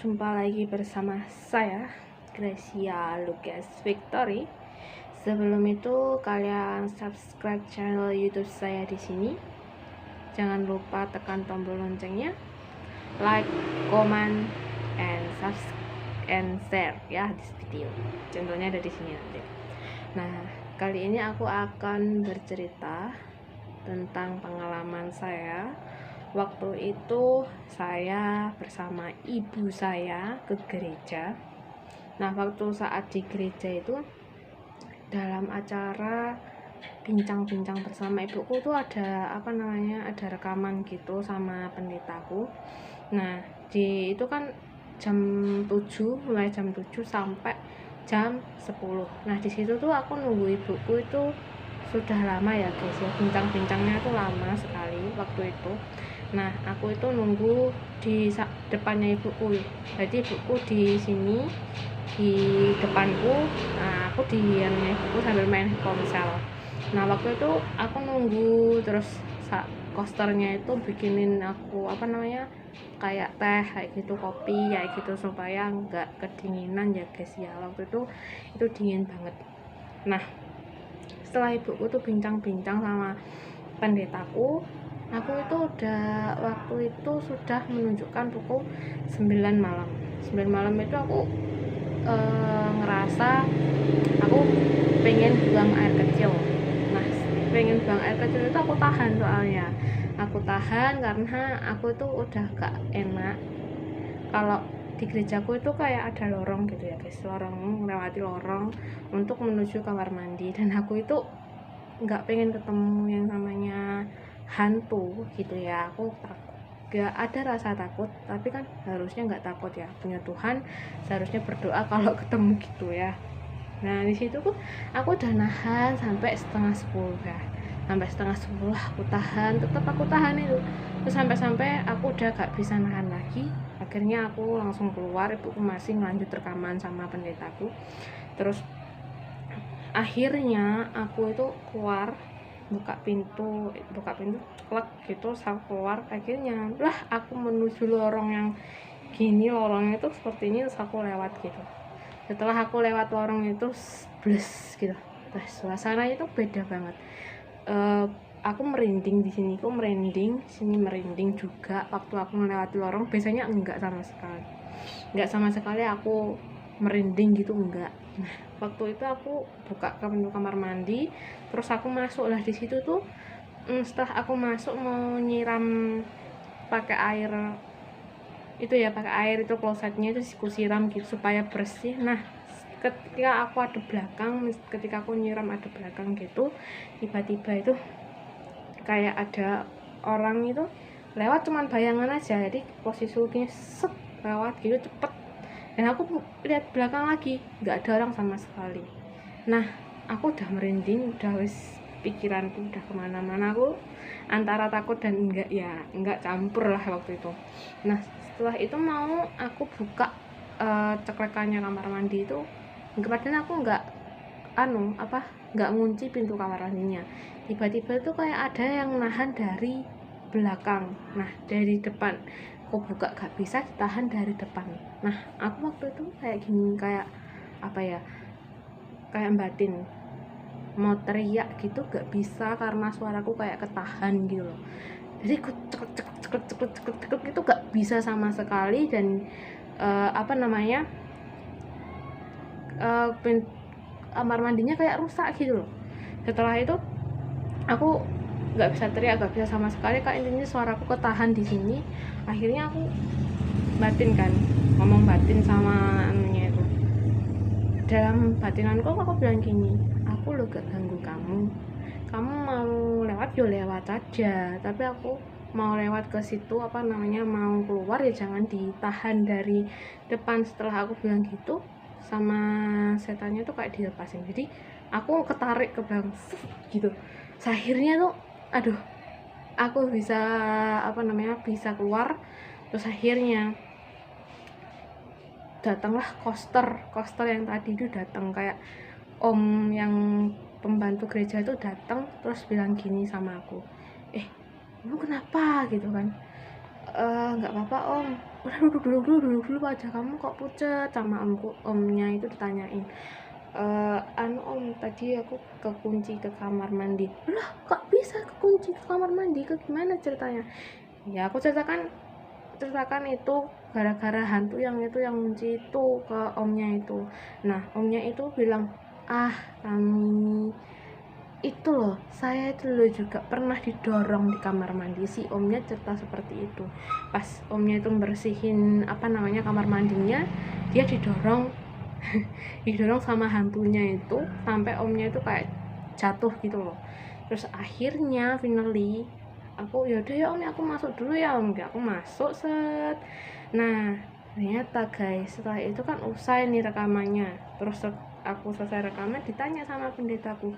jumpa lagi bersama saya, Gracia Lucas Victory. Sebelum itu, kalian subscribe channel YouTube saya di sini. Jangan lupa tekan tombol loncengnya, like, comment, and share ya di video. Contohnya ada di sini nanti. Nah, kali ini aku akan bercerita tentang pengalaman saya. Waktu itu saya bersama ibu saya ke gereja. Nah, waktu saat di gereja itu dalam acara bincang-bincang bersama ibuku tuh ada ada rekaman gitu sama pendetaku. Nah, itu kan jam 7, mulai jam 7 sampai jam 10. Nah, di situ tuh aku nunggu ibuku itu sudah lama ya guys ya, bincang-bincangnya tuh lama sekali waktu itu. Nah, aku itu nunggu di depannya ibuku. Jadi ibuku di sini di depanku, nah aku di ibuku sambil main ponsel. Nah, waktu itu aku nunggu terus kosternya itu bikinin aku kayak teh kayak gitu, kopi kayak gitu supaya nggak kedinginan ya guys ya. Waktu itu dingin banget. Nah, setelah ibuku tuh bincang-bincang sama pendetaku, aku itu waktu itu sudah menunjukkan pukul 9 malam. 9 malam itu aku ngerasa aku pengen buang air kecil. Nah, pengen buang air kecil itu aku tahan, soalnya aku tahan karena aku itu udah gak enak. Kalau di gerejaku itu kayak ada lorong gitu ya guys, melewati lorong untuk menuju kamar mandi, dan aku itu nggak pengen ketemu yang namanya hantu gitu ya. Aku takut, gak ada rasa takut, tapi kan harusnya nggak takut ya, punya Tuhan seharusnya berdoa kalau ketemu gitu ya. Nah, di situ tuh aku udah nahan sampai setengah 10 ya, sampai setengah 10 aku tahan, tetap aku tahan itu. Terus sampai aku udah gak bisa nahan lagi, akhirnya aku langsung keluar. Ibuku masih lanjut rekaman sama pendetaku. Terus akhirnya aku itu keluar, buka pintu klek gitu, saya keluar. Akhirnya lah aku menuju lorong yang gini, lorongnya itu seperti ini. Terus aku lewat gitu. Setelah aku lewat lorong itu bless gitu, terus suasananya itu beda banget. Aku merinding di sini, sini merinding juga waktu aku melewati lorong. Biasanya enggak sama sekali aku merinding gitu, enggak. Nah, waktu itu aku buka pintu kamar mandi, terus aku masuk lah. Di situ tuh setelah aku masuk mau nyiram pakai air itu klosetnya itu aku siram gitu supaya bersih. Nah, ketika aku nyiram ada belakang gitu, tiba-tiba itu kayak ada orang itu lewat, cuman bayangan aja. Jadi posisinya lewat gitu cepet, dan aku lihat belakang lagi nggak ada orang sama sekali. Nah, aku udah merinding, udah pikiranku udah kemana-mana. Aku antara takut dan enggak campur lah waktu itu. Nah, setelah itu mau aku buka ceklekannya kamar mandi itu, padahal aku nggak ngunci pintu kamar mandinya. Tiba-tiba itu kayak ada yang nahan dari belakang. Nah, dari depan aku buka gak bisa ditahan dari depan. Nah, aku waktu itu kayak gini, kayak kayak batin mau teriak gitu gak bisa karena suaraku kayak ketahan gitu loh. Jadi aku cekut itu gak bisa sama sekali. Dan kamar mandinya kayak rusak gitu loh. Setelah itu aku gak bisa teriak, gak bisa sama sekali, kayak intinya suaraku ketahan di sini. Akhirnya aku ngomong batin sama anunya itu. Dalam batinanku aku bilang gini, aku lo gak ganggu kamu mau lewat yo lewat aja, tapi aku mau lewat ke situ mau keluar ya jangan ditahan dari depan. Setelah aku bilang gitu, sama setannya tuh kayak dilepasin. Jadi aku ketarik ke belakang gitu. Akhirnya tuh aku bisa bisa keluar. Terus akhirnya datanglah koster yang tadi itu datang, kayak om yang pembantu gereja itu datang, terus bilang gini sama aku, kamu kenapa gitu kan. Nggak apa-apa om, udah duduk dulu aja, kamu kok pucet, sama omnya itu ditanyain. Anu om, tadi aku kekunci ke kamar mandi. Lah kok bisa kekunci ke kamar mandi, ke gimana ceritanya? Ya aku ceritakan itu gara-gara hantu yang kunci itu ke omnya itu. Nah omnya itu bilang, kami itu loh, saya itu loh juga pernah didorong di kamar mandi. Si omnya cerita seperti itu. Pas omnya itu bersihin kamar mandinya, dia didorong didorong sama hantunya itu sampai omnya itu kayak jatuh gitu loh. Terus akhirnya finally aku, yaudah ya om, aku masuk dulu ya om. Aku masuk set. Nah ternyata guys, setelah itu kan usai nih rekamannya. Terus aku selesai rekaman, ditanya sama pendetaku,